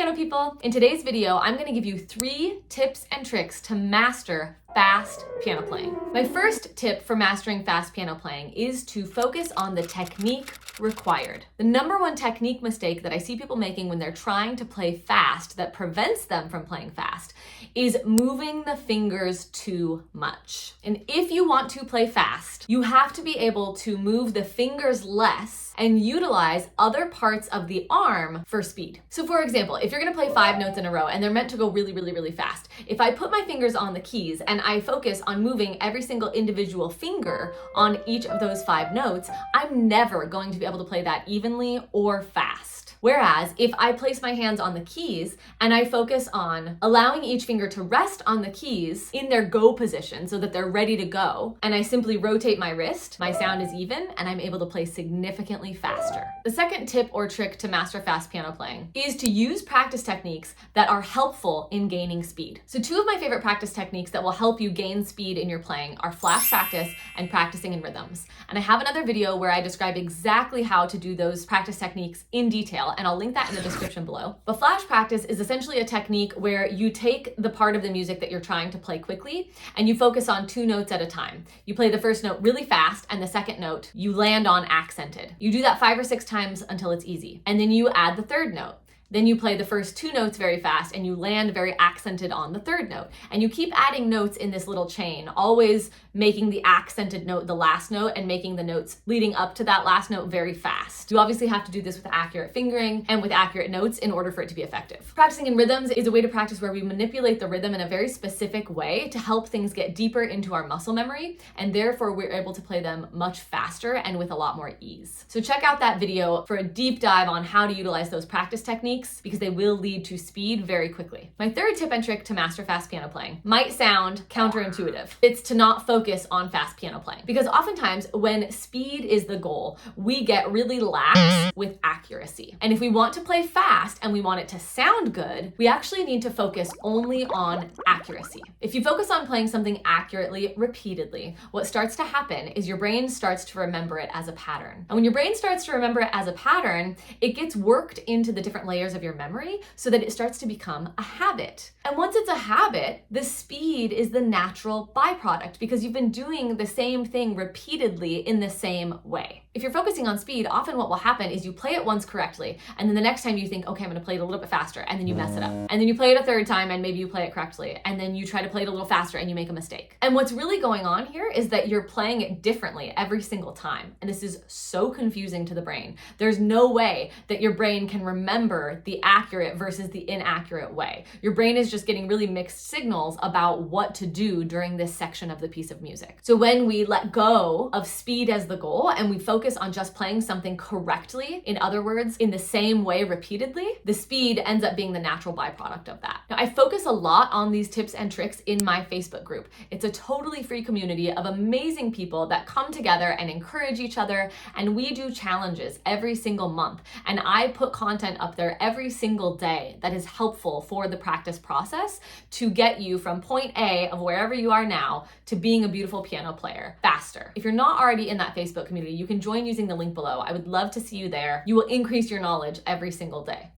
piano people! In today's video, I'm going to give you 3 tips and tricks to master fast piano playing. My first tip for mastering fast piano playing is to focus on the technique required. The number one technique mistake that I see people making when they're trying to play fast that prevents them from playing fast is moving the fingers too much. And if you want to play fast, you have to be able to move the fingers less and utilize other parts of the arm for speed. So for example, if you're gonna play 5 notes in a row and they're meant to go really, really, really fast, if I put my fingers on the keys and I focus on moving every single individual finger on each of those 5 notes, I'm never going to be able to play that evenly or fast. Whereas if I place my hands on the keys and I focus on allowing each finger to rest on the keys in their go position so that they're ready to go, and I simply rotate my wrist, my sound is even and I'm able to play significantly faster. The second tip or trick to master fast piano playing is to use practice techniques that are helpful in gaining speed. So 2 of my favorite practice techniques that will help you gain speed in your playing are flash practice and practicing in rhythms. And I have another video where I describe exactly how to do those practice techniques in detail, and I'll link that in the description below. But flash practice is essentially a technique where you take the part of the music that you're trying to play quickly and you focus on 2 notes at a time. You play the first note really fast and the second note you land on accented. You do that 5 or 6 times until it's easy. And then you add the third note. Then you play the first 2 notes very fast and you land very accented on the third note. And you keep adding notes in this little chain, always making the accented note the last note and making the notes leading up to that last note very fast. You obviously have to do this with accurate fingering and with accurate notes in order for it to be effective. Practicing in rhythms is a way to practice where we manipulate the rhythm in a very specific way to help things get deeper into our muscle memory, and therefore we're able to play them much faster and with a lot more ease. So check out that video for a deep dive on how to utilize those practice techniques, because they will lead to speed very quickly. My third tip and trick to master fast piano playing might sound counterintuitive. It's to not focus on fast piano playing, because oftentimes when speed is the goal, we get really lax with accuracy. And if we want to play fast and we want it to sound good, we actually need to focus only on accuracy. If you focus on playing something accurately repeatedly, what starts to happen is your brain starts to remember it as a pattern. And when your brain starts to remember it as a pattern, it gets worked into the different layers of your memory so that it starts to become a habit. And once it's a habit, the speed is the natural byproduct because you've been doing the same thing repeatedly in the same way. If you're focusing on speed, often what will happen is you play it once correctly, and then the next time you think, okay, I'm gonna play it a little bit faster, and then you mess it up. And then you play it a third time, and maybe you play it correctly, and then you try to play it a little faster, and you make a mistake. And what's really going on here is that you're playing it differently every single time. And this is so confusing to the brain. There's no way that your brain can remember the accurate versus the inaccurate way. Your brain is just getting really mixed signals about what to do during this section of the piece of music. So when we let go of speed as the goal and we focus on just playing something correctly, in other words, in the same way repeatedly, the speed ends up being the natural byproduct of that. Now, I focus a lot on these tips and tricks in my Facebook group. It's a totally free community of amazing people that come together and encourage each other, and we do challenges every single month. And I put content up there every single day that is helpful for the practice process to get you from point A of wherever you are now to being a beautiful piano player faster. If you're not already in that Facebook community, you can join using the link below. I would love to see you there. You will increase your knowledge every single day.